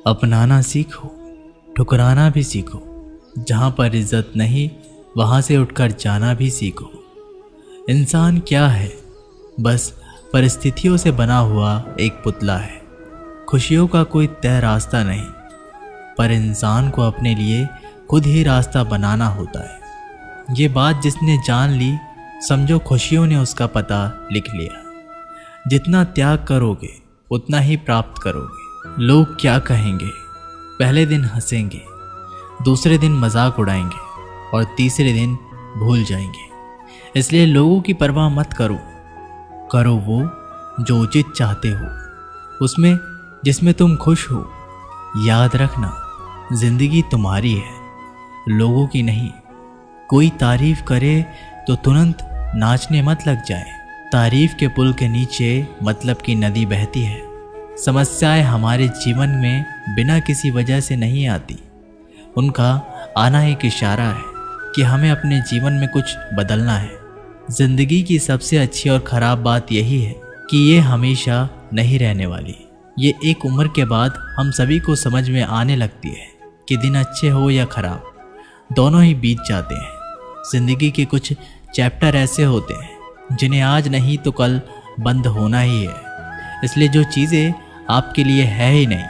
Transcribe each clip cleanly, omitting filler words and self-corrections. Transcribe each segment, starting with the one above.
अपनाना सीखो, ठुकराना भी सीखो। जहाँ पर इज्जत नहीं वहाँ से उठकर जाना भी सीखो। इंसान क्या है? बस परिस्थितियों से बना हुआ एक पुतला है। खुशियों का कोई तय रास्ता नहीं, पर इंसान को अपने लिए खुद ही रास्ता बनाना होता है। ये बात जिसने जान ली, समझो खुशियों ने उसका पता लिख लिया। जितना त्याग करोगे उतना ही प्राप्त करोगे। लोग क्या कहेंगे? पहले दिन हंसेंगे, दूसरे दिन मजाक उड़ाएंगे और तीसरे दिन भूल जाएंगे। इसलिए लोगों की परवाह मत करो। करो वो जो उचित चाहते हो, उसमें जिसमें तुम खुश हो। याद रखना, जिंदगी तुम्हारी है, लोगों की नहीं। कोई तारीफ करे तो तुरंत नाचने मत लग जाए। तारीफ के पुल के नीचे मतलब की नदी बहती है। समस्याएं हमारे जीवन में बिना किसी वजह से नहीं आती। उनका आना एक इशारा है कि हमें अपने जीवन में कुछ बदलना है। जिंदगी की सबसे अच्छी और ख़राब बात यही है कि ये हमेशा नहीं रहने वाली। ये एक उम्र के बाद हम सभी को समझ में आने लगती है कि दिन अच्छे हो या ख़राब, दोनों ही बीत जाते हैं। ज़िंदगी के कुछ चैप्टर ऐसे होते हैं जिन्हें आज नहीं तो कल बंद होना ही है। इसलिए जो चीज़ें आपके लिए है ही नहीं,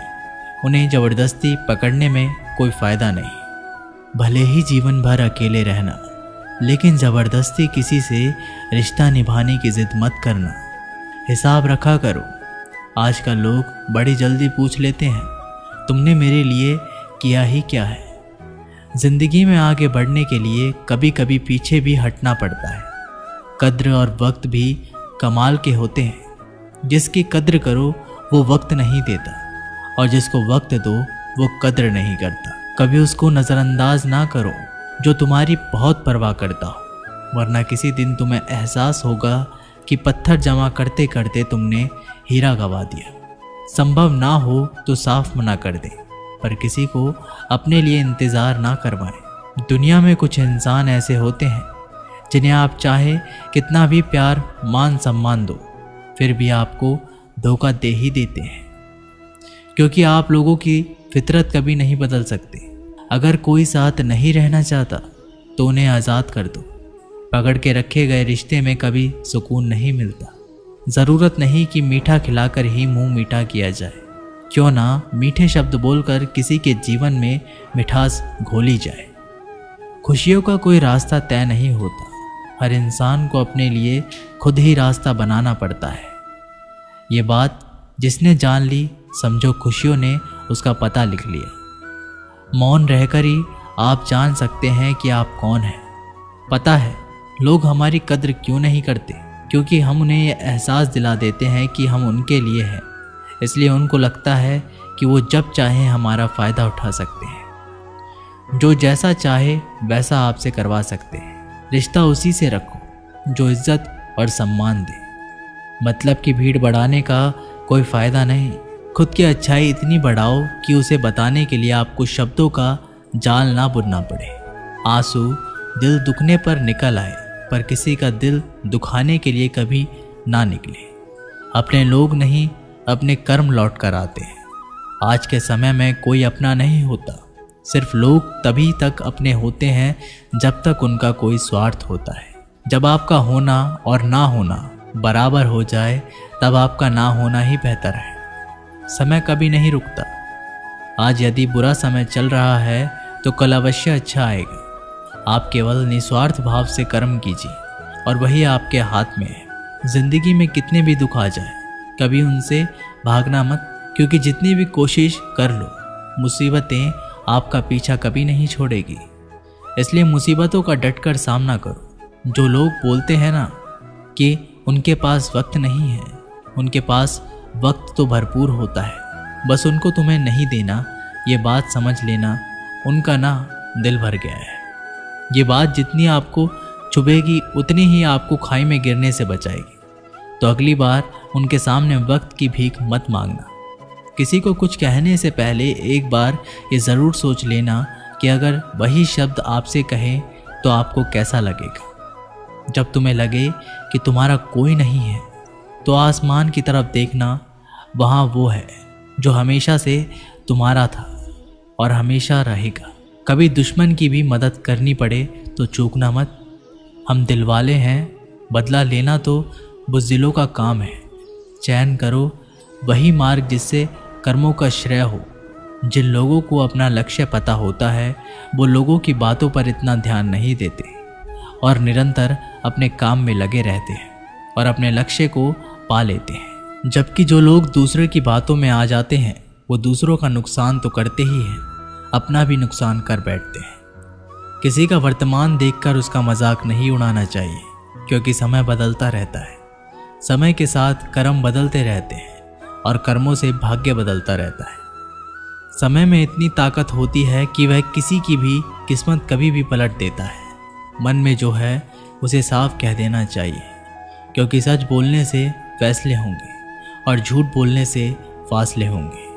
उन्हें ज़बरदस्ती पकड़ने में कोई फ़ायदा नहीं। भले ही जीवन भर अकेले रहना, लेकिन ज़बरदस्ती किसी से रिश्ता निभाने की ज़िद मत करना। हिसाब रखा करो। आजकल लोग बड़ी जल्दी पूछ लेते हैं, तुमने मेरे लिए किया ही क्या है? ज़िंदगी में आगे बढ़ने के लिए कभी कभी पीछे भी हटना पड़ता है। कद्र और वक्त भी कमाल के होते हैं। जिसकी कद्र करो वो वक्त नहीं देता, और जिसको वक्त दो वो कद्र नहीं करता। कभी उसको नज़रअंदाज ना करो जो तुम्हारी बहुत परवाह करता हो, वरना किसी दिन तुम्हें एहसास होगा कि पत्थर जमा करते करते तुमने हीरा गंवा दिया। संभव ना हो तो साफ मना कर दे, पर किसी को अपने लिए इंतज़ार ना करवाएं। दुनिया में कुछ इंसान ऐसे होते हैं जिन्हें आप चाहे कितना भी प्यार मान सम्मान दो, फिर भी आपको धोखा दे ही देते हैं, क्योंकि आप लोगों की फितरत कभी नहीं बदल सकते। अगर कोई साथ नहीं रहना चाहता तो उन्हें आज़ाद कर दो। पकड़ के रखे गए रिश्ते में कभी सुकून नहीं मिलता। ज़रूरत नहीं कि मीठा खिलाकर ही मुंह मीठा किया जाए। क्यों ना मीठे शब्द बोलकर किसी के जीवन में मिठास घोली जाए। खुशियों का कोई रास्ता तय नहीं होता। हर इंसान को अपने लिए खुद ही रास्ता बनाना पड़ता है। ये बात जिसने जान ली, समझो खुशियों ने उसका पता लिख लिया। मौन रहकर ही आप जान सकते हैं कि आप कौन हैं। पता है लोग हमारी कद्र क्यों नहीं करते? क्योंकि हम उन्हें यह एहसास दिला देते हैं कि हम उनके लिए हैं। इसलिए उनको लगता है कि वो जब चाहे हमारा फ़ायदा उठा सकते हैं। जो जैसा चाहे वैसा आपसे करवा सकते हैं। रिश्ता उसी से रखो जो इज्जत और सम्मान दे। मतलब की भीड़ बढ़ाने का कोई फ़ायदा नहीं। खुद की अच्छाई इतनी बढ़ाओ कि उसे बताने के लिए आपको शब्दों का जाल ना बुनना पड़े। आंसू दिल दुखने पर निकल आए, पर किसी का दिल दुखाने के लिए कभी ना निकले। अपने लोग नहीं, अपने कर्म लौट कर आते हैं। आज के समय में कोई अपना नहीं होता। सिर्फ लोग तभी तक अपने होते हैं जब तक उनका कोई स्वार्थ होता है। जब आपका होना और ना होना बराबर हो जाए, तब आपका ना होना ही बेहतर है। समय कभी नहीं रुकता। आज यदि बुरा समय चल रहा है तो कल अवश्य अच्छा आएगा। आप केवल निस्वार्थ भाव से कर्म कीजिए और वही आपके हाथ में है। जिंदगी में कितने भी दुख आ जाए, कभी उनसे भागना मत, क्योंकि जितनी भी कोशिश कर लो, मुसीबतें आपका पीछा कभी नहीं छोड़ेगी। इसलिए मुसीबतों का डटकर सामना करो। जो लोग बोलते हैं ना कि उनके पास वक्त नहीं है, उनके पास वक्त तो भरपूर होता है, बस उनको तुम्हें नहीं देना। ये बात समझ लेना, उनका ना दिल भर गया है। ये बात जितनी आपको चुभेगी उतनी ही आपको खाई में गिरने से बचाएगी। तो अगली बार उनके सामने वक्त की भीख मत मांगना। किसी को कुछ कहने से पहले एक बार ये ज़रूर सोच लेना कि अगर वही शब्द आपसे कहें तो आपको कैसा लगेगा। जब तुम्हें लगे कि तुम्हारा कोई नहीं है तो आसमान की तरफ देखना, वहाँ वो है जो हमेशा से तुम्हारा था और हमेशा रहेगा। कभी दुश्मन की भी मदद करनी पड़े तो चूकना मत। हम दिलवाले हैं, बदला लेना तो बुज़दिलों का काम है। चयन करो वही मार्ग जिससे कर्मों का श्रेय हो। जिन लोगों को अपना लक्ष्य पता होता है वो लोगों की बातों पर इतना ध्यान नहीं देते और निरंतर अपने काम में लगे रहते हैं और अपने लक्ष्य को पा लेते हैं। जबकि जो लोग दूसरे की बातों में आ जाते हैं वो दूसरों का नुकसान तो करते ही हैं, अपना भी नुकसान कर बैठते हैं। किसी का वर्तमान देखकर उसका मजाक नहीं उड़ाना चाहिए, क्योंकि समय बदलता रहता है। समय के साथ कर्म बदलते रहते हैं और कर्मों से भाग्य बदलता रहता है। समय में इतनी ताकत होती है कि वह किसी की भी किस्मत कभी भी पलट देता है। मन में जो है उसे साफ कह देना चाहिए, क्योंकि सच बोलने से फैसले होंगे और झूठ बोलने से फासले होंगे।